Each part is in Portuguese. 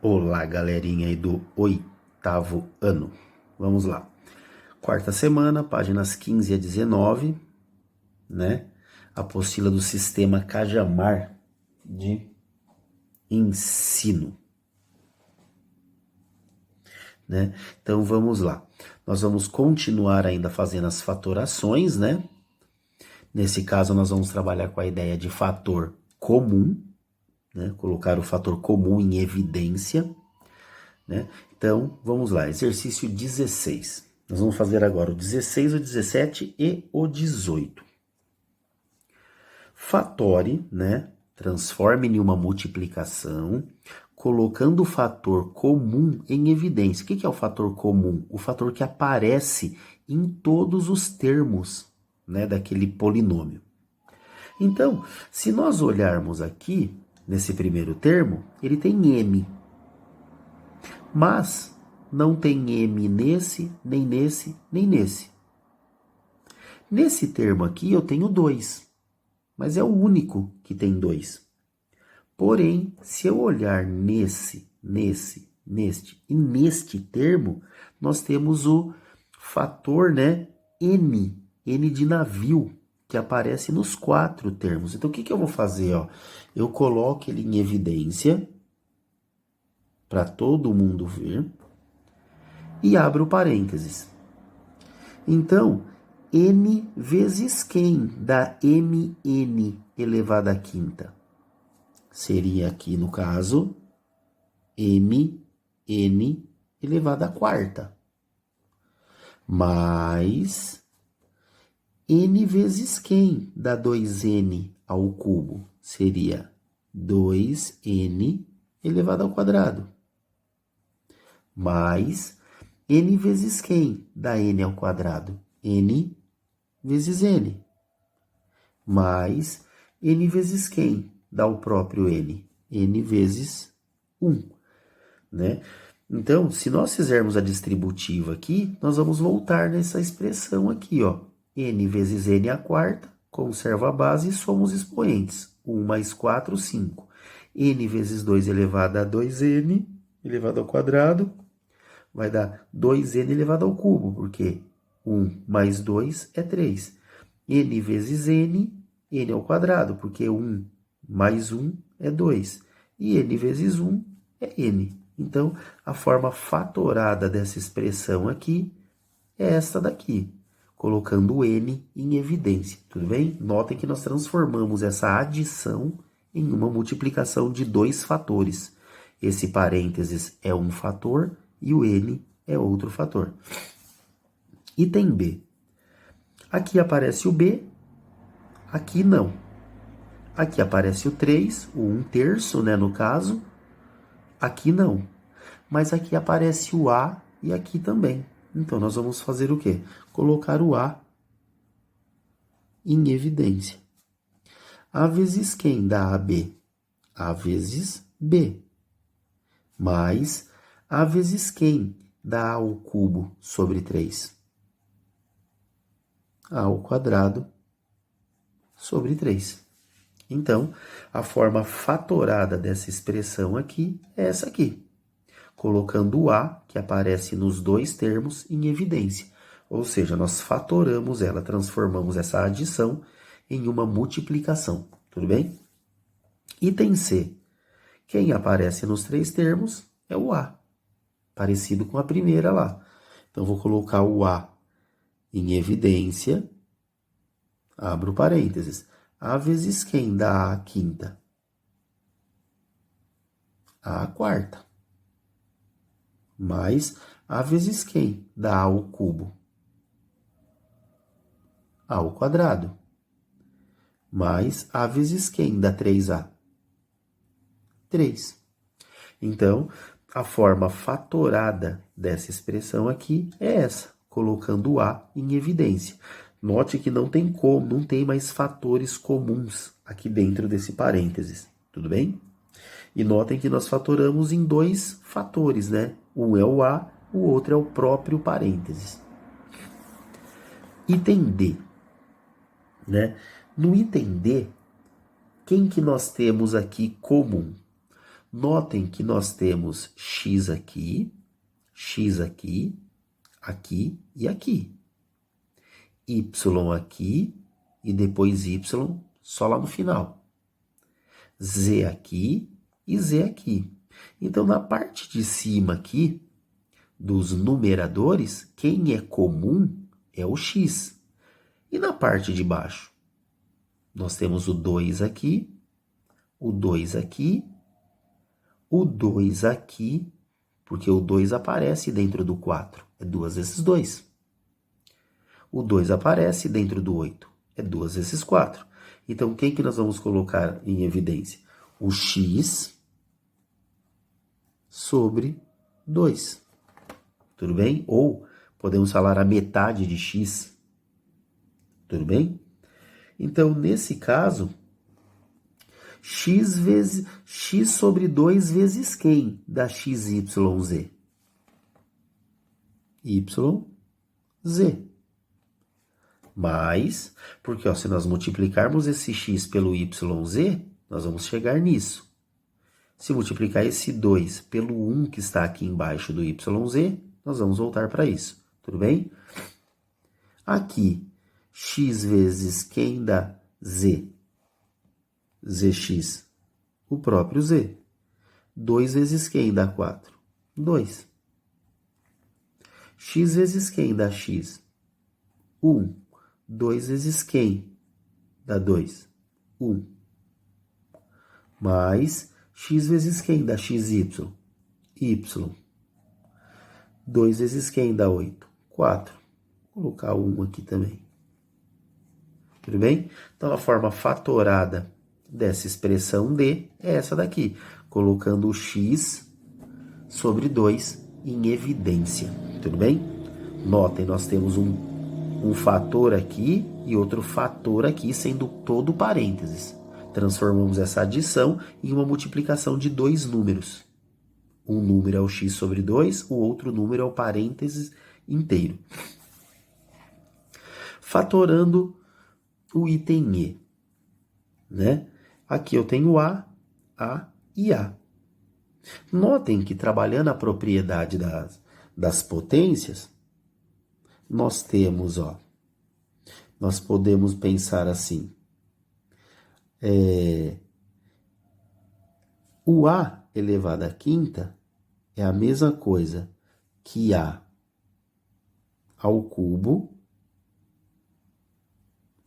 Olá, galerinha aí do oitavo ano. Vamos lá. Quarta semana, páginas 15 a 19, né? Apostila do Sistema Cajamar de Ensino, né? Então vamos lá. Nós vamos continuar ainda fazendo as fatorações, né? Nesse caso, nós vamos trabalhar com a ideia de fator comum, né? Colocar o fator comum em evidência, né? Então, vamos lá, exercício 16. Nós vamos fazer agora o 16, o 17 e o 18. Fatore, né? Transforme em uma multiplicação, colocando o fator comum em evidência. O que é o fator comum? O fator que aparece em todos os termos, né, daquele polinômio. Então, se nós olharmos aqui, nesse primeiro termo, ele tem m. Mas não tem m nesse, nem nesse, nem nesse. Nesse termo aqui eu tenho 2, mas é o único que tem 2. Porém, se eu olhar neste e neste termo, nós temos o fator, né, n de navio, que aparece nos 4 termos. Então, o que eu vou fazer? Ó? Eu coloco ele em evidência, para todo mundo ver, e abro parênteses. Então, n vezes quem dá mn elevado à quinta? Seria aqui, no caso, mn elevado à quarta. Mais n vezes quem dá 2n ao cubo? Seria 2n elevado ao quadrado. Mais n vezes quem dá n ao quadrado? N vezes n. Mais n vezes quem dá o próprio n? N vezes 1. Né? Então, se nós fizermos a distributiva aqui, nós vamos voltar nessa expressão aqui, ó. N vezes n à quarta, conserva a base e somos expoentes. 1 mais 4, 5. N vezes 2 elevado a 2n elevado ao quadrado vai dar 2n elevado ao cubo, porque 1 mais 2 é 3. N vezes n ao quadrado, porque 1 mais 1 é 2. E n vezes 1 é n. Então, a forma fatorada dessa expressão aqui é esta daqui, colocando o n em evidência, tudo bem? Notem que nós transformamos essa adição em uma multiplicação de 2 fatores. Esse parênteses é um fator e o n é outro fator. Item B. Aqui aparece o b, aqui não. Aqui aparece o 3, o 1/3, né, no caso. Aqui não. Mas aqui aparece o a e aqui também. Então, nós vamos fazer o quê? Colocar o a em evidência. A vezes quem dá AB? A vezes B. Mais a vezes quem dá A ao cubo sobre 3? A ao quadrado sobre 3. Então, a forma fatorada dessa expressão aqui é essa aqui, colocando o a, que aparece nos 2 termos, em evidência. Ou seja, nós fatoramos ela, transformamos essa adição em uma multiplicação. Tudo bem? Item C. Quem aparece nos 3 termos é o a, parecido com a primeira lá. Então, vou colocar o a em evidência, abro parênteses. A vezes quem dá a quinta? A quarta. Mais a vezes quem dá a ao cubo? A ao quadrado. Mais a vezes quem dá 3a? 3. Então, a forma fatorada dessa expressão aqui é essa, colocando o a em evidência. Note que não tem como, não tem mais fatores comuns aqui dentro desse parênteses, tudo bem? E notem que nós fatoramos em 2 fatores, né? Um é o a, o outro é o próprio parênteses. Item D, né? No item D, quem que nós temos aqui comum? Notem que nós temos x aqui, aqui e aqui. Y aqui e depois y só lá no final. Z aqui e Z aqui. Então, na parte de cima aqui, dos numeradores, quem é comum é o x. E na parte de baixo, nós temos o 2 aqui, o 2 aqui, o 2 aqui, porque o 2 aparece dentro do 4, é 2 vezes 2. O 2 aparece dentro do 8, é 2 vezes 4. Então, quem que nós vamos colocar em evidência? O x sobre 2. Tudo bem? Ou podemos falar a metade de x. Tudo bem? Então, nesse caso, x sobre 2 vezes quem dá xyz? YZ. Mais, porque ó, se nós multiplicarmos esse x pelo YZ, nós vamos chegar nisso. Se multiplicar esse 2 pelo 1 que está aqui embaixo do YZ, nós vamos voltar para isso. Tudo bem? Aqui, x vezes quem dá z? Zx, o próprio z. 2 vezes quem dá 4? 2. X vezes quem dá x? 1. 2 vezes quem dá 2? 1. Mais x vezes quem dá xy? Y. 2 vezes quem dá 8? 4. Vou colocar 1 aqui também. Tudo bem? Então, a forma fatorada dessa expressão D é essa daqui, colocando o x sobre 2 em evidência. Tudo bem? Notem, nós temos um fator aqui e outro fator aqui, sendo todo parênteses. Transformamos essa adição em uma multiplicação de dois números. Um número é o x sobre 2, o outro número é o parênteses inteiro. Fatorando o item E, né? Aqui eu tenho A e A. Notem que trabalhando a propriedade das potências, nós temos, ó, nós podemos pensar assim, o A elevado à quinta é a mesma coisa que A ao cubo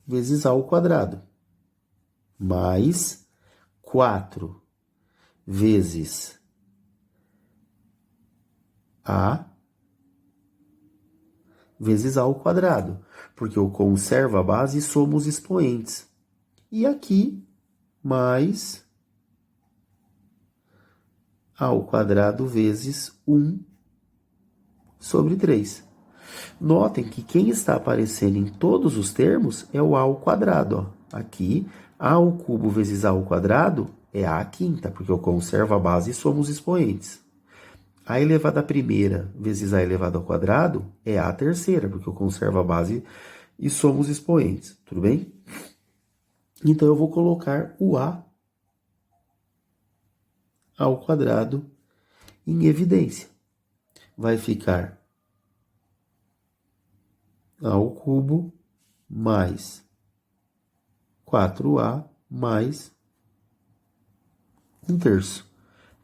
vezes A ao quadrado, mais 4 vezes A vezes A ao quadrado, porque eu conservo a base e somos expoentes. E aqui, mais A ao quadrado vezes 1 sobre 3. Notem que quem está aparecendo em todos os termos é o A ao quadrado. Ó. Aqui, A ao cubo vezes A ao quadrado é A à quinta, porque eu conservo a base e somos expoentes. A elevado à primeira vezes A elevado ao quadrado é A à terceira, porque eu conservo a base e somos expoentes. Tudo bem? Então, eu vou colocar o A ao quadrado em evidência. Vai ficar A ao cubo mais 4A mais 1/3.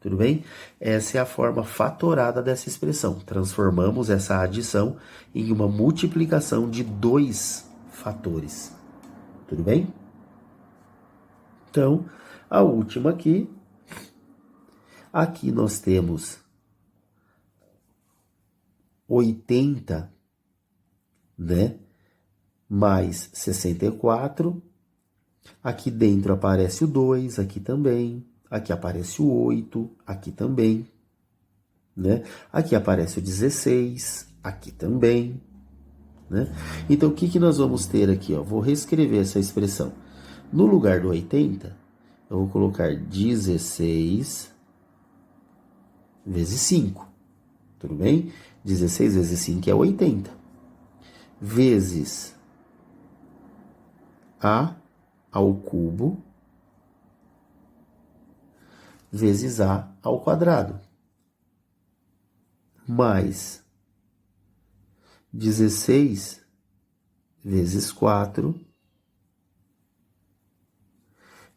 Tudo bem? Essa é a forma fatorada dessa expressão. Transformamos essa adição em uma multiplicação de dois fatores. Tudo bem? Então, a última aqui. Aqui nós temos 80, né? Mais 64. Aqui dentro aparece o 2, aqui também. Aqui aparece o 8, aqui também. Né? Aqui aparece o 16, aqui também. Né? Então, o que nós vamos ter aqui? Ó? Vou reescrever essa expressão. No lugar do 80, eu vou colocar 16 vezes 5. Tudo bem? 16 vezes 5 é 80. Vezes A ao cubo vezes A ao quadrado, mais 16 vezes 4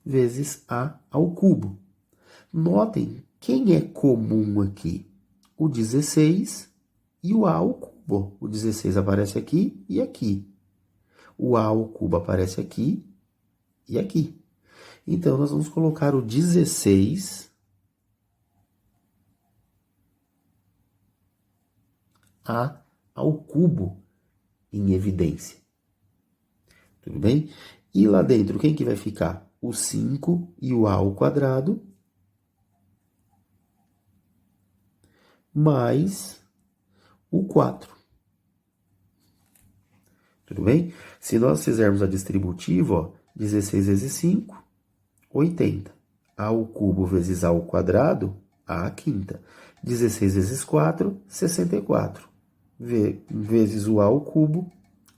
vezes A ao cubo. Notem, quem é comum aqui? O 16 e o A ao cubo. O 16 aparece aqui e aqui. O A ao cubo aparece aqui e aqui. Então, nós vamos colocar o 16 A ao cubo em evidência. Tudo bem? E lá dentro, quem que vai ficar? O 5 e o A ao quadrado, mais o 4. Tudo bem? Se nós fizermos a distributiva, ó, 16 vezes 5, 80. A ao cubo vezes A ao quadrado, A à quinta. 16 vezes 4, 64. Vezes o A ao cubo,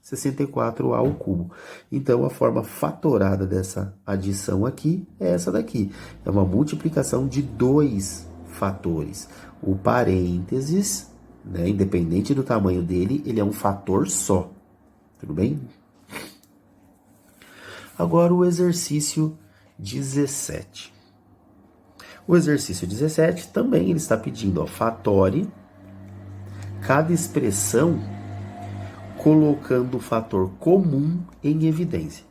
64A ao cubo. Então, a forma fatorada dessa adição aqui é essa daqui. É uma multiplicação de 2 fatores. O parênteses, né, independente do tamanho dele, ele é um fator só. Tudo bem? Agora o exercício 17. O exercício 17 também ele está pedindo, ó, fatore cada expressão colocando o fator comum em evidência.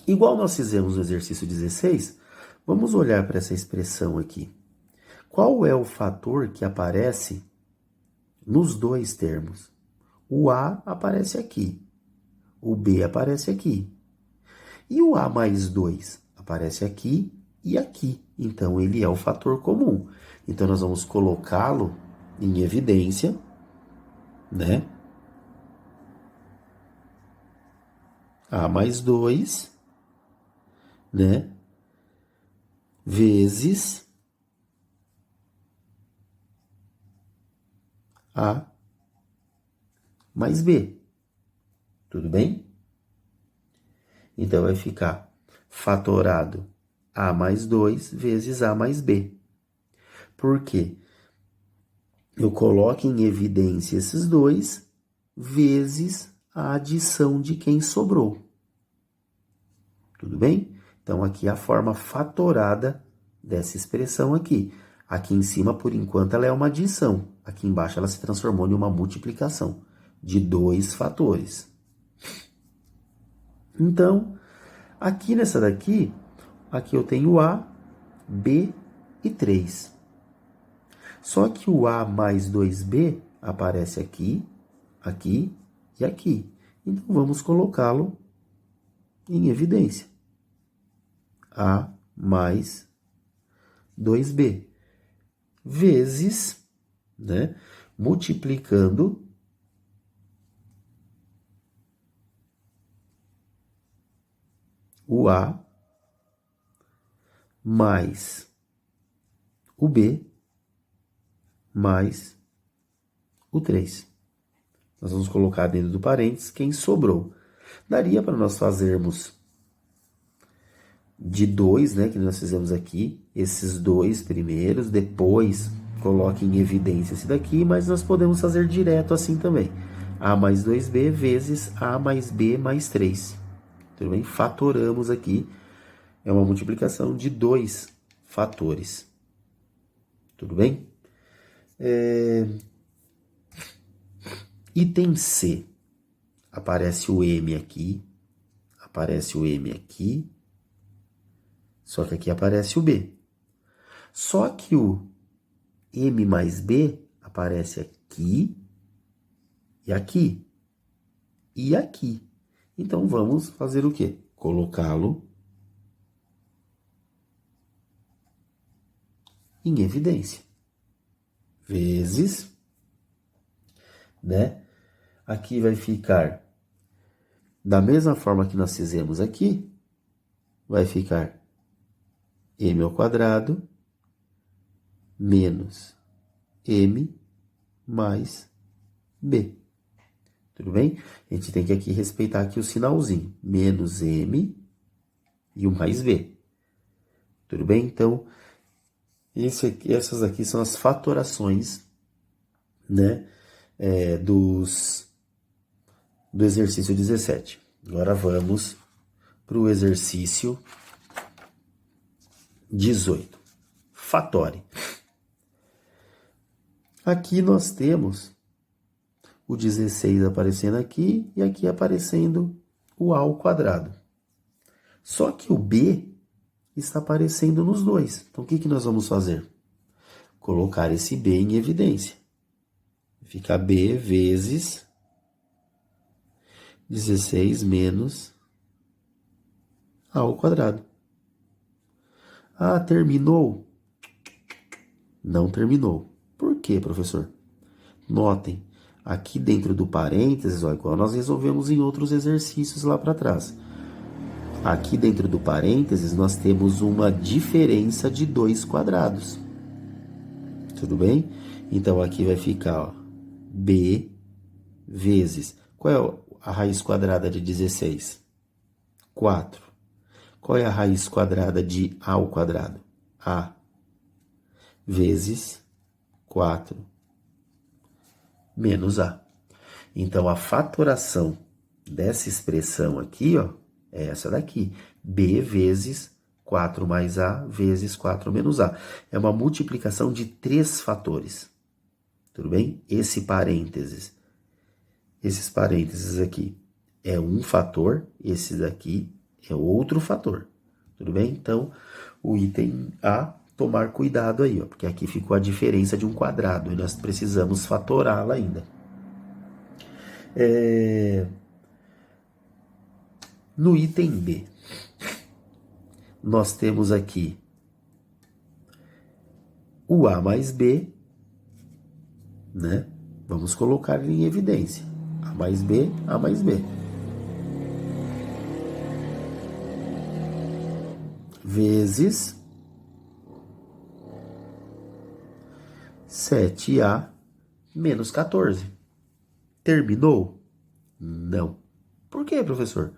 Igual nós fizemos no exercício 16, vamos olhar para essa expressão aqui. Qual é o fator que aparece nos dois termos? O A aparece aqui, o B aparece aqui. E o A mais 2 aparece aqui e aqui. Então, ele é o fator comum. Então, nós vamos colocá-lo em evidência, né? A mais 2, né? Vezes A mais B. Tudo bem? Então, vai ficar fatorado A mais 2 vezes A mais B. Por quê? Eu coloco em evidência esses dois vezes a adição de quem sobrou. Tudo bem? Então, aqui é a forma fatorada dessa expressão aqui. Aqui em cima, por enquanto, ela é uma adição. Aqui embaixo, ela se transformou em uma multiplicação de 2 fatores. Então, aqui nessa daqui, aqui eu tenho A, B e 3. Só que o A mais 2B aparece aqui, aqui e aqui. Então, vamos colocá-lo em evidência. A mais 2B. Vezes, né, multiplicando o A mais o B mais o 3. Nós vamos colocar dentro do parênteses quem sobrou. Daria para nós fazermos de 2, né, que nós fizemos aqui, esses dois primeiros, depois coloque em evidência esse daqui, mas nós podemos fazer direto assim também. A mais 2B vezes A mais B mais 3. Tudo bem? Fatoramos aqui. É uma multiplicação de 2 fatores. Tudo bem? Item C. Aparece o M aqui. Aparece o M aqui. Só que aqui aparece o B. Só que o M mais B aparece aqui e aqui e aqui. Então, vamos fazer o quê? Colocá-lo em evidência. Vezes, né? Aqui vai ficar da mesma forma que nós fizemos aqui, vai ficar M ao quadrado menos M mais B. Tudo bem? A gente tem que aqui respeitar aqui o sinalzinho. Menos M e o mais B. Tudo bem? Então, Essas aqui são as fatorações, né, do exercício 17. Agora vamos para o exercício 18. Fatore. Aqui nós temos o 16 aparecendo aqui e aqui aparecendo o A ao quadrado. Só que o B está aparecendo nos dois. Então, o que nós vamos fazer? Colocar esse B em evidência. Fica B vezes 16 menos A ao quadrado. Ah, terminou? Não terminou. Por quê, professor? Notem, aqui dentro do parênteses, ó, igual nós resolvemos em outros exercícios lá para trás. Aqui dentro do parênteses, nós temos uma diferença de 2 quadrados. Tudo bem? Então, aqui vai ficar, ó, B vezes... Qual é a raiz quadrada de 16? 4. Qual é a raiz quadrada de A ao quadrado? A vezes 4 menos A. Então, a fatoração dessa expressão aqui, ó, é essa daqui. B vezes 4 mais A vezes 4 menos A. É uma multiplicação de 3 fatores. Tudo bem? Esses parênteses aqui é um fator, esse daqui é outro fator. Tudo bem? Então, o item A, tomar cuidado aí, ó, porque aqui ficou a diferença de um quadrado e nós precisamos fatorá-la ainda. No item B, nós temos aqui o A mais B, né? Vamos colocar ele em evidência. A mais B, A mais B. Vezes 7A menos 14. Terminou? Não. Por quê, professor?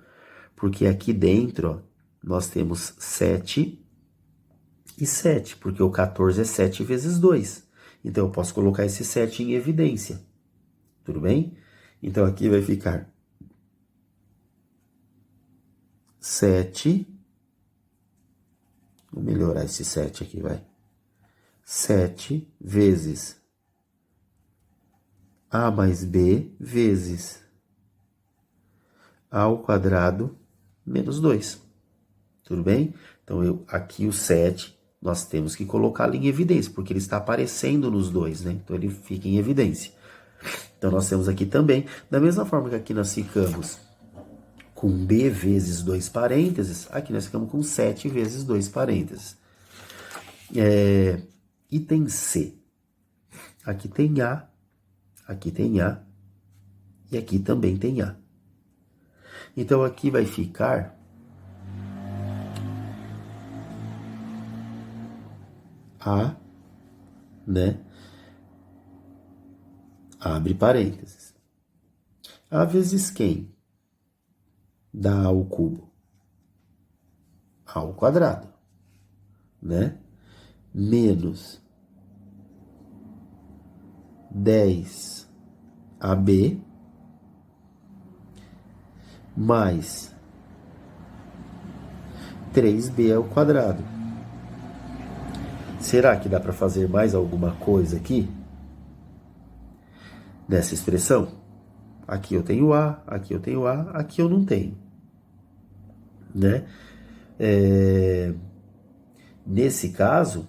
Porque aqui dentro, ó, nós temos 7 e 7, porque o 14 é 7 vezes 2. Então, eu posso colocar esse 7 em evidência. Tudo bem? Então, aqui vai ficar 7. Vou melhorar esse 7 aqui, vai. 7 vezes A mais B vezes A ao quadrado menos 2. Tudo bem? Então, aqui o 7, nós temos que colocá-lo em evidência, porque ele está aparecendo nos dois, né? Então, ele fica em evidência. Então, nós temos aqui também, da mesma forma que aqui nós ficamos com B vezes 2 parênteses, aqui nós ficamos com 7 vezes 2 parênteses. Item C. Aqui tem A e aqui também tem A. Então, aqui vai ficar A, né? Abre parênteses. A vezes quem? Dá A ao cubo. A ao quadrado, né? Menos 10AB mais 3B ao quadrado. Será que dá para fazer mais alguma coisa aqui? Nessa expressão? Aqui eu tenho A, aqui eu tenho A, aqui eu não tenho. Né? Nesse caso,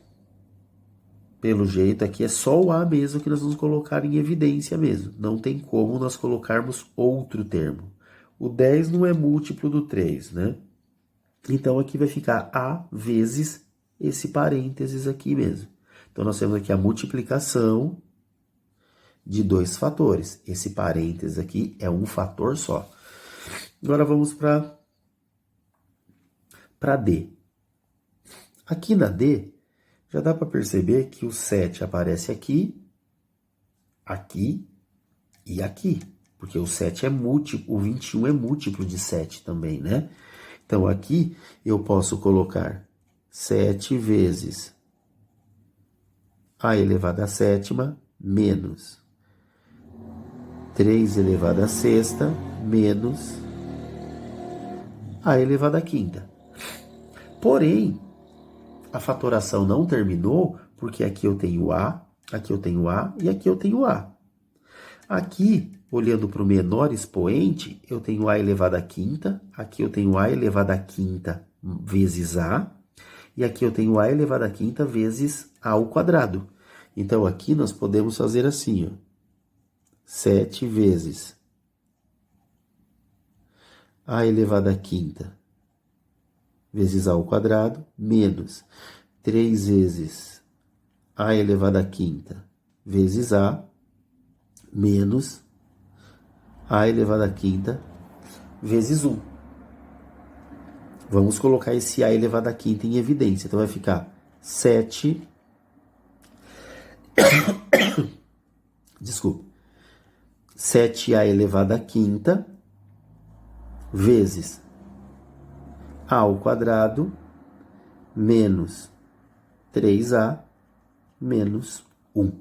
pelo jeito aqui é só o A mesmo que nós vamos colocar em evidência mesmo. Não tem como nós colocarmos outro termo. O 10 não é múltiplo do 3, né? Então aqui vai ficar A vezes esse parênteses aqui mesmo. Então nós temos aqui a multiplicação de 2 fatores. Esse parênteses aqui é um fator só. Agora vamos para D. Aqui na D, já dá para perceber que o 7 aparece aqui, aqui e aqui. Porque o 7 é múltiplo, o 21 é múltiplo de 7 também, né? Então aqui eu posso colocar 7 vezes a elevado à sétima menos 3 elevado à sexta menos a elevado à quinta. Porém, a fatoração não terminou porque aqui eu tenho A, aqui eu tenho A e aqui eu tenho A. Aqui, olhando para o menor expoente, eu tenho A elevado à quinta, aqui eu tenho A elevado à quinta vezes A, e aqui eu tenho A elevado à quinta vezes A ao quadrado. Então, aqui nós podemos fazer assim, ó, 7 vezes A elevado à quinta vezes A ao quadrado, menos 3 vezes A elevado à quinta vezes A, menos A elevado à quinta vezes 1. Vamos colocar esse A elevado à quinta em evidência. Então, vai ficar 7... Desculpa. 7A elevado à quinta vezes A ao quadrado menos 3A menos 1.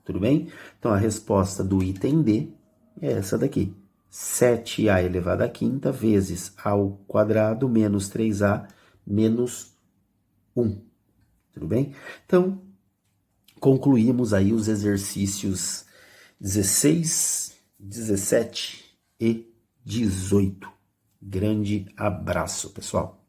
Tudo bem? Então, a resposta do item D é essa daqui. 7A elevado à quinta vezes A ao quadrado menos 3A menos 1. Tudo bem? Então, concluímos aí os exercícios 16, 17 e 18. Grande abraço, pessoal.